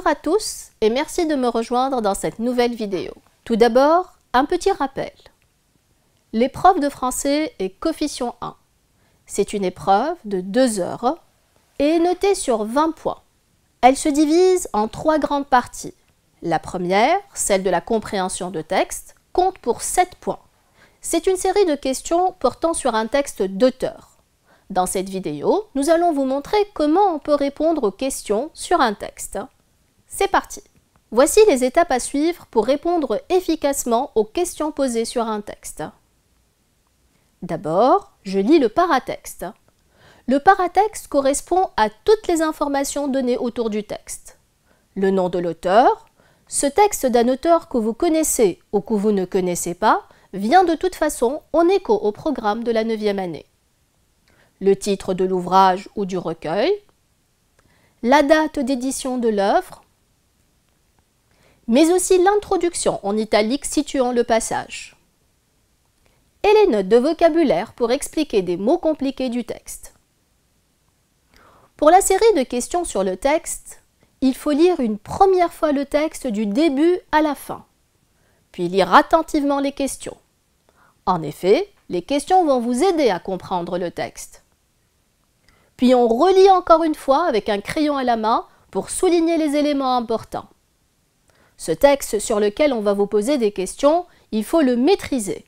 Bonjour à tous et merci de me rejoindre dans cette nouvelle vidéo. Tout d'abord, un petit rappel. L'épreuve de français est Coefficient 1. C'est une épreuve de 2 heures et est notée sur 20 points. Elle se divise en 3 grandes parties. La première, celle de la compréhension de texte, compte pour 7 points. C'est une série de questions portant sur un texte d'auteur. Dans cette vidéo, nous allons vous montrer comment on peut répondre aux questions sur un texte. C'est parti! Voici les étapes à suivre pour répondre efficacement aux questions posées sur un texte. D'abord, je lis le paratexte. Le paratexte correspond à toutes les informations données autour du texte. Le nom de l'auteur, ce texte d'un auteur que vous connaissez ou que vous ne connaissez pas, vient de toute façon en écho au programme de la 9e année. Le titre de l'ouvrage ou du recueil, la date d'édition de l'œuvre, mais aussi l'introduction en italique situant le passage, et les notes de vocabulaire pour expliquer des mots compliqués du texte. Pour la série de questions sur le texte, il faut lire une première fois le texte du début à la fin, puis lire attentivement les questions. En effet, les questions vont vous aider à comprendre le texte. Puis on relit encore une fois avec un crayon à la main pour souligner les éléments importants. Ce texte sur lequel on va vous poser des questions, il faut le maîtriser.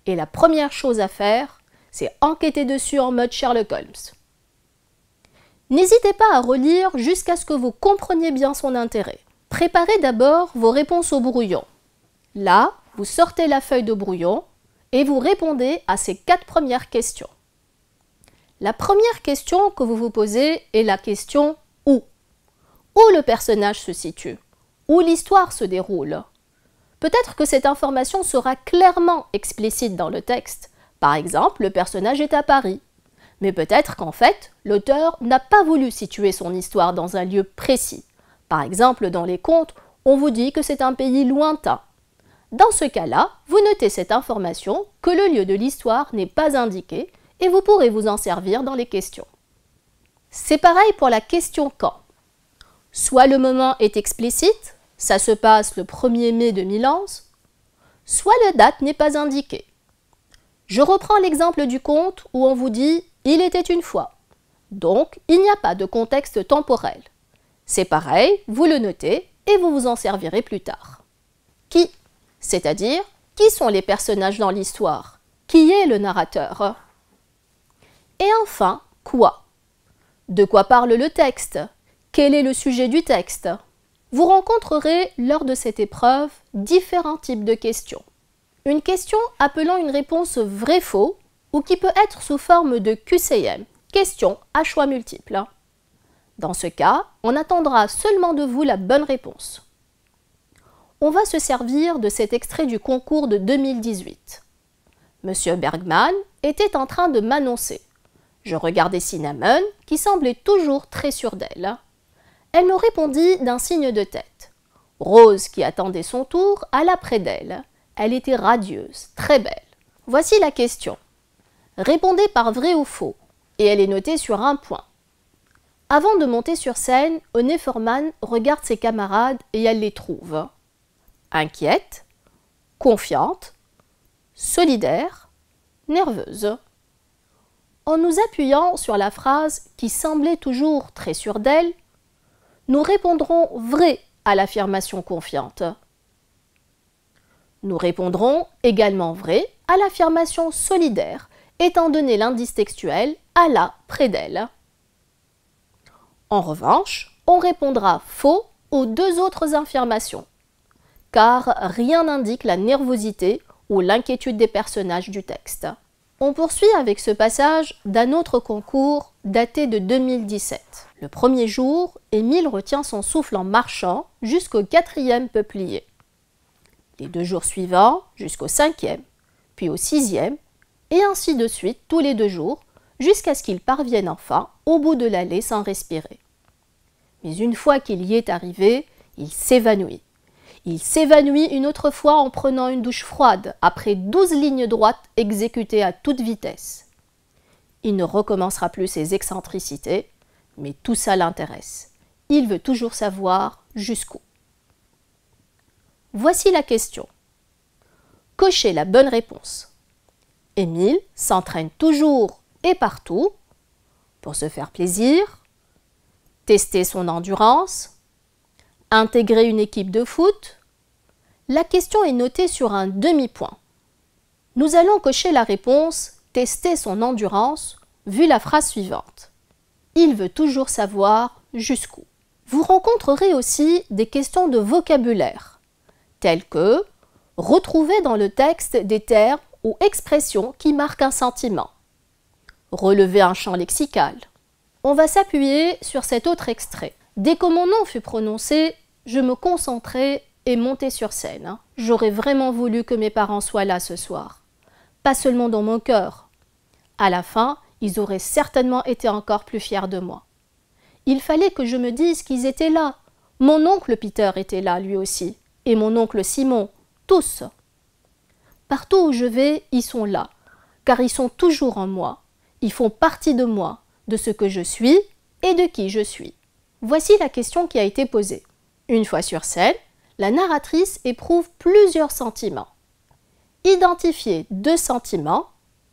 Et la première chose à faire, c'est enquêter dessus en mode Sherlock Holmes. N'hésitez pas à relire jusqu'à ce que vous compreniez bien son intérêt. Préparez d'abord vos réponses au brouillon. Là, vous sortez la feuille de brouillon et vous répondez à ces 4 premières questions. La première question que vous vous posez est la question « Où ?» Où le personnage se situe? Où l'histoire se déroule? Peut-être que cette information sera clairement explicite dans le texte. Par exemple, le personnage est à Paris. Mais peut-être qu'en fait, l'auteur n'a pas voulu situer son histoire dans un lieu précis. Par exemple, dans les contes, on vous dit que c'est un pays lointain. Dans ce cas-là, vous notez cette information que le lieu de l'histoire n'est pas indiqué et vous pourrez vous en servir dans les questions. C'est pareil pour la question « Quand ». Soit le moment est explicite, ça se passe le 1er mai 2011, soit la date n'est pas indiquée. Je reprends l'exemple du conte où on vous dit « Il était une fois ». Donc, il n'y a pas de contexte temporel. C'est pareil, vous le notez et vous vous en servirez plus tard. Qui, c'est-à-dire, qui sont les personnages dans l'histoire? Qui est le narrateur? Et enfin, quoi? De quoi parle le texte? Quel est le sujet du texte? Vous rencontrerez lors de cette épreuve différents types de questions. Une question appelant une réponse vrai-faux ou qui peut être sous forme de QCM, question à choix multiples. Dans ce cas, on attendra seulement de vous la bonne réponse. On va se servir de cet extrait du concours de 2018. Monsieur Bergman était en train de m'annoncer. Je regardais Cinnamon, qui semblait toujours très sûre d'elle. Elle me répondit d'un signe de tête. Rose, qui attendait son tour, alla près d'elle. Elle était radieuse, très belle. Voici la question. Répondez par vrai ou faux, et elle est notée sur 1 point. Avant de monter sur scène, Oné Forman regarde ses camarades et elle les trouve inquiète, confiante, solidaire, nerveuse. En nous appuyant sur la phrase qui semblait toujours très sûre d'elle, nous répondrons vrai à l'affirmation confiante. Nous répondrons également vrai à l'affirmation solidaire, étant donné l'indice textuel « alla près d'elle ». En revanche, on répondra faux aux 2 autres affirmations, car rien n'indique la nervosité ou l'inquiétude des personnages du texte. On poursuit avec ce passage d'un autre concours daté de 2017. Le premier jour, Émile retient son souffle en marchant jusqu'au 4e peuplier. Les 2 jours suivants jusqu'au 5e, puis au 6e, et ainsi de suite tous les 2 jours, jusqu'à ce qu'il parvienne enfin au bout de l'allée sans respirer. Mais une fois qu'il y est arrivé, il s'évanouit. Il s'évanouit une autre fois en prenant une douche froide, après 12 lignes droites exécutées à toute vitesse. Il ne recommencera plus ses excentricités, mais tout ça l'intéresse. Il veut toujours savoir jusqu'où. Voici la question. Cochez la bonne réponse. Émile s'entraîne toujours et partout pour se faire plaisir, tester son endurance, intégrer une équipe de foot. La question est notée sur un demi-point. Nous allons cocher la réponse « tester son endurance » vu la phrase suivante. Il veut toujours savoir jusqu'où. Vous rencontrerez aussi des questions de vocabulaire, telles que retrouver dans le texte des termes ou expressions qui marquent un sentiment. Relever un champ lexical. On va s'appuyer sur cet autre extrait. Dès que mon nom fut prononcé, je me concentrai et montai sur scène. J'aurais vraiment voulu que mes parents soient là ce soir. Pas seulement dans mon cœur. À la fin, ils auraient certainement été encore plus fiers de moi. Il fallait que je me dise qu'ils étaient là. Mon oncle Peter était là lui aussi, et mon oncle Simon, tous. Partout où je vais, ils sont là, car ils sont toujours en moi. Ils font partie de moi, de ce que je suis et de qui je suis. Voici la question qui a été posée. Une fois sur scène, la narratrice éprouve plusieurs sentiments. Identifiez 2 sentiments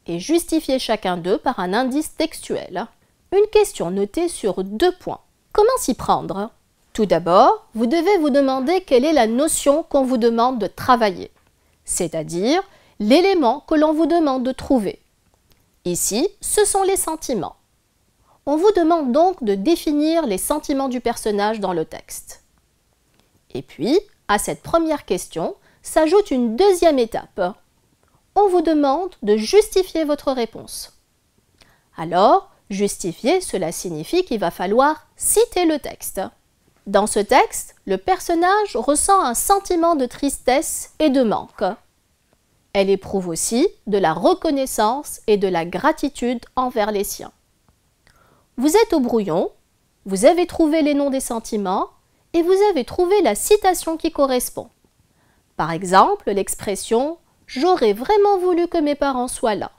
et justifiez chacun d'eux par un indice textuel. Une question notée sur 2 points. Comment s'y prendre? Tout d'abord, vous devez vous demander quelle est la notion qu'on vous demande de travailler, c'est-à-dire l'élément que l'on vous demande de trouver. Ici, ce sont les sentiments. On vous demande donc de définir les sentiments du personnage dans le texte. Et puis, à cette première question, s'ajoute une deuxième étape. On vous demande de justifier votre réponse. Alors, justifier, cela signifie qu'il va falloir citer le texte. Dans ce texte, le personnage ressent un sentiment de tristesse et de manque. Elle éprouve aussi de la reconnaissance et de la gratitude envers les siens. Vous êtes au brouillon, vous avez trouvé les noms des sentiments et vous avez trouvé la citation qui correspond. Par exemple, l'expression « J'aurais vraiment voulu que mes parents soient là »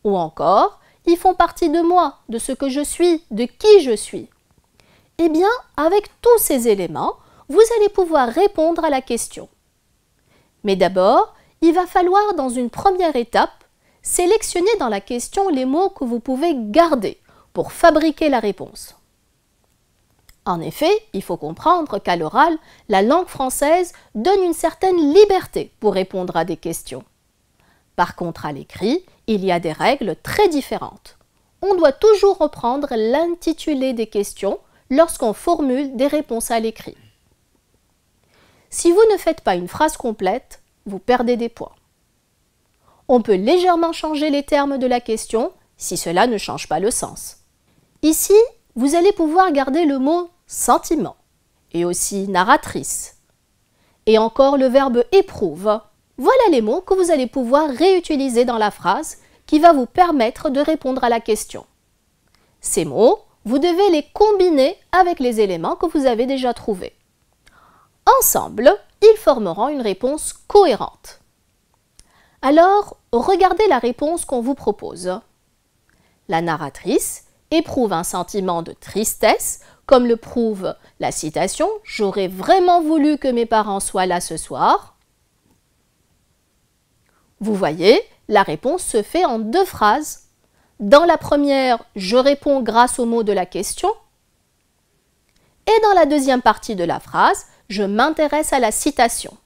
ou encore « Ils font partie de moi, de ce que je suis, de qui je suis ». Eh bien, avec tous ces éléments, vous allez pouvoir répondre à la question. Mais d'abord, il va falloir, dans une première étape, sélectionner dans la question les mots que vous pouvez garder pour fabriquer la réponse. En effet, il faut comprendre qu'à l'oral, la langue française donne une certaine liberté pour répondre à des questions. Par contre, à l'écrit, il y a des règles très différentes. On doit toujours reprendre l'intitulé des questions lorsqu'on formule des réponses à l'écrit. Si vous ne faites pas une phrase complète, vous perdez des points. On peut légèrement changer les termes de la question si cela ne change pas le sens. Ici, vous allez pouvoir garder le mot « sentiment » et aussi « narratrice » et encore le verbe « éprouve ». Voilà les mots que vous allez pouvoir réutiliser dans la phrase qui va vous permettre de répondre à la question. Ces mots, vous devez les combiner avec les éléments que vous avez déjà trouvés. Ensemble, ils formeront une réponse cohérente. Alors, regardez la réponse qu'on vous propose. La narratrice éprouve un sentiment de tristesse, comme le prouve la citation « J'aurais vraiment voulu que mes parents soient là ce soir ». Vous voyez, la réponse se fait en 2 phrases. Dans la première, je réponds grâce aux mots de la question. Et dans la deuxième partie de la phrase, je m'intéresse à la citation,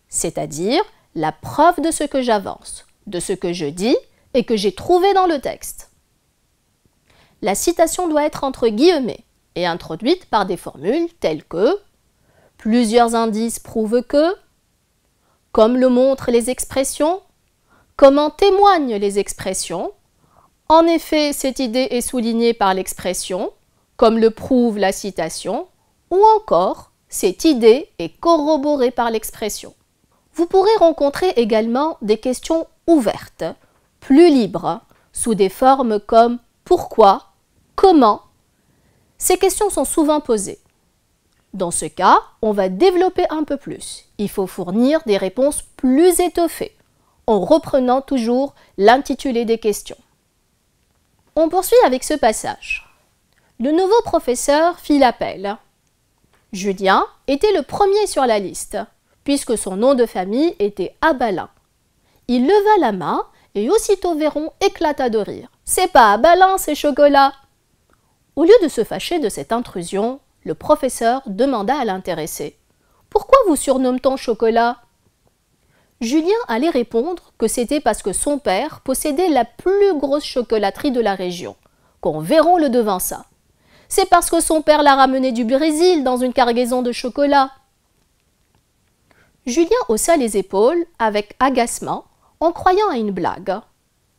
c'est-à-dire la preuve de ce que j'avance, de ce que je dis et que j'ai trouvé dans le texte. La citation doit être entre guillemets et introduite par des formules telles que « plusieurs indices prouvent que »,« comme le montrent les expressions »,« comment témoignent les expressions », « en effet, cette idée est soulignée par l'expression », comme le prouve la citation, ou encore « cette idée est corroborée par l'expression ». Vous pourrez rencontrer également des questions ouvertes, plus libres, sous des formes comme « pourquoi »,« comment ». Ces questions sont souvent posées. Dans ce cas, on va développer un peu plus. Il faut fournir des réponses plus étoffées, en reprenant toujours l'intitulé des questions. On poursuit avec ce passage. Le nouveau professeur fit l'appel. Julien était le premier sur la liste, puisque son nom de famille était Abalin. Il leva la main et aussitôt Véron éclata de rire. « C'est pas Abalin, c'est Chocolat !» Au lieu de se fâcher de cette intrusion, le professeur demanda à l'intéressé. « Pourquoi vous surnomme-t-on Chocolat ?» Julien allait répondre que c'était parce que son père possédait la plus grosse chocolaterie de la région, quand Véron le devança. C'est parce que son père l'a ramené du Brésil dans une cargaison de chocolat. Julien haussa les épaules avec agacement en croyant à une blague.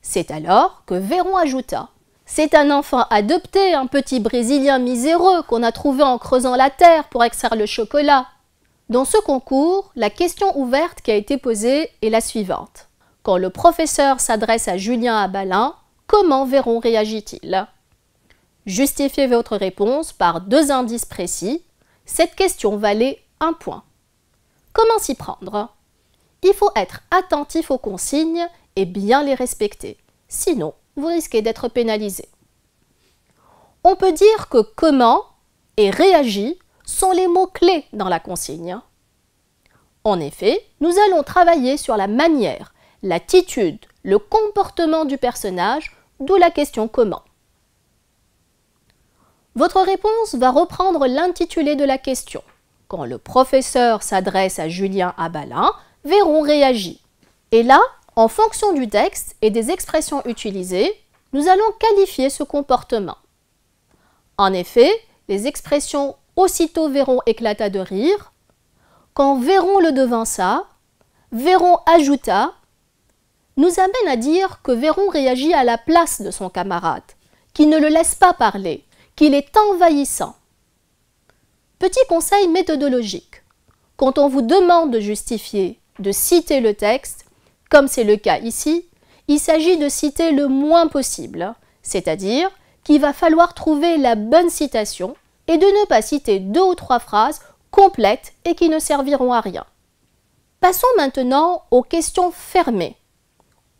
C'est alors que Véron ajouta « C'est un enfant adopté, un petit Brésilien miséreux qu'on a trouvé en creusant la terre pour extraire le chocolat. » Dans ce concours, la question ouverte qui a été posée est la suivante. Quand le professeur s'adresse à Julien Abalin, comment Véron réagit-il? Justifiez votre réponse par 2 indices précis. Cette question valait 1 point. Comment s'y prendre? Il faut être attentif aux consignes et bien les respecter. Sinon, vous risquez d'être pénalisé. On peut dire que comment et réagit sont les mots-clés dans la consigne. En effet, nous allons travailler sur la manière, l'attitude, le comportement du personnage, d'où la question comment. Votre réponse va reprendre l'intitulé de la question. Quand le professeur s'adresse à Julien Abalin, Véron réagit. Et là, en fonction du texte et des expressions utilisées, nous allons qualifier ce comportement. En effet, les expressions « aussitôt Véron éclata de rire »,« quand Véron le devança »,« Véron ajouta » nous amènent à dire que Véron réagit à la place de son camarade, qui ne le laisse pas parler, qu'il est envahissant. Petit conseil méthodologique. Quand on vous demande de justifier, de citer le texte, comme c'est le cas ici, il s'agit de citer le moins possible, c'est-à-dire qu'il va falloir trouver la bonne citation et de ne pas citer 2 ou 3 phrases complètes et qui ne serviront à rien. Passons maintenant aux questions fermées,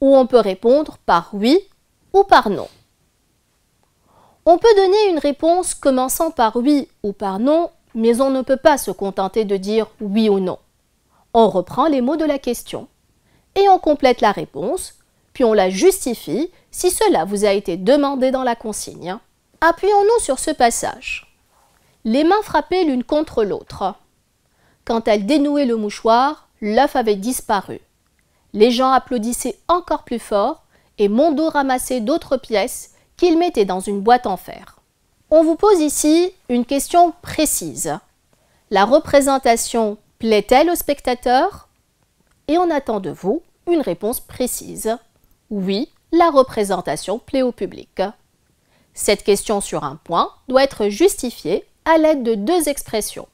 où on peut répondre par oui ou par non. On peut donner une réponse commençant par oui ou par non, mais on ne peut pas se contenter de dire oui ou non. On reprend les mots de la question et on complète la réponse, puis on la justifie si cela vous a été demandé dans la consigne. Appuyons-nous sur ce passage. Les mains frappaient l'une contre l'autre. Quand elle dénouait le mouchoir, l'œuf avait disparu. Les gens applaudissaient encore plus fort et Mondo ramassait d'autres pièces qu'il mettait dans une boîte en fer. On vous pose ici une question précise. La représentation plaît-elle au spectateur? Et on attend de vous une réponse précise. Oui, la représentation plaît au public. Cette question sur un point doit être justifiée à l'aide de 2 expressions.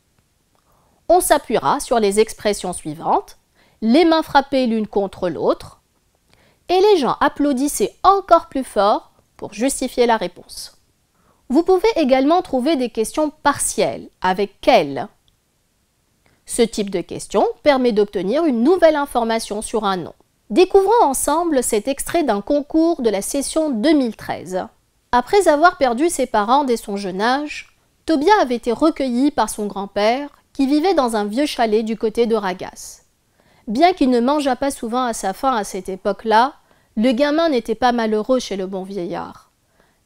On s'appuiera sur les expressions suivantes. Les mains frappaient l'une contre l'autre et les gens applaudissaient encore plus fort pour justifier la réponse. Vous pouvez également trouver des questions partielles avec quelle. Ce type de question permet d'obtenir une nouvelle information sur un nom. Découvrons ensemble cet extrait d'un concours de la session 2013. Après avoir perdu ses parents dès son jeune âge, Tobia avait été recueilli par son grand-père qui vivait dans un vieux chalet du côté de Ragas. Bien qu'il ne mangeât pas souvent à sa faim à cette époque-là, le gamin n'était pas malheureux chez le bon vieillard.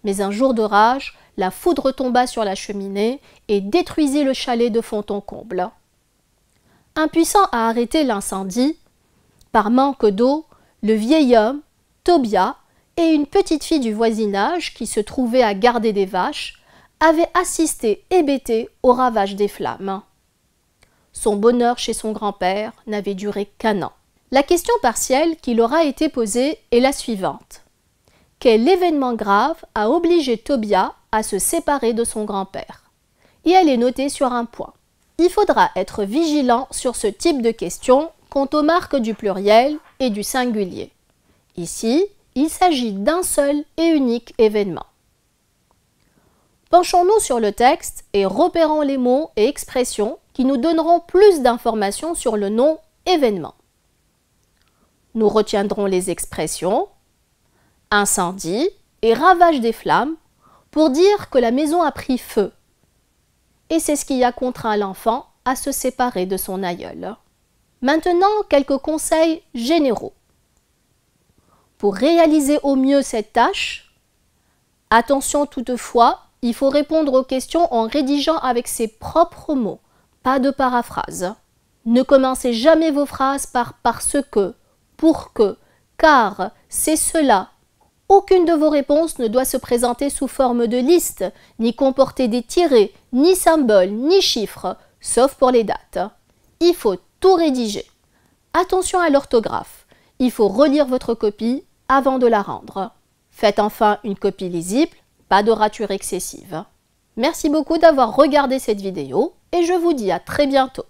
Mais un jour d'orage, la foudre tomba sur la cheminée et détruisit le chalet de fond en comble. Impuissant à arrêter l'incendie, par manque d'eau, le vieil homme, Tobia et une petite fille du voisinage qui se trouvait à garder des vaches avaient assisté hébété au ravage des flammes. Son bonheur chez son grand-père n'avait duré qu'1 an. La question partielle qui leur a été posée est la suivante. Quel événement grave a obligé Tobia à se séparer de son grand-père? Et elle est notée sur un point. Il faudra être vigilant sur ce type de questions quant aux marques du pluriel et du singulier. Ici, il s'agit d'un seul et unique événement. Penchons-nous sur le texte et repérons les mots et expressions qui nous donneront plus d'informations sur le nom événement. Nous retiendrons les expressions incendie et ravage des flammes pour dire que la maison a pris feu. et c'est ce qui a contraint l'enfant à se séparer de son aïeul. Maintenant, quelques conseils généraux. Pour réaliser au mieux cette tâche, attention toutefois, il faut répondre aux questions en rédigeant avec ses propres mots, pas de paraphrase. Ne commencez jamais vos phrases par « parce que »,« pour que »,« car »,« c'est cela ». Aucune de vos réponses ne doit se présenter sous forme de liste, ni comporter des tirets, ni symboles, ni chiffres, sauf pour les dates. Il faut tout rédiger. Attention à l'orthographe. Il faut relire votre copie avant de la rendre. Faites enfin une copie lisible, pas de rature excessive. Merci beaucoup d'avoir regardé cette vidéo et je vous dis à très bientôt.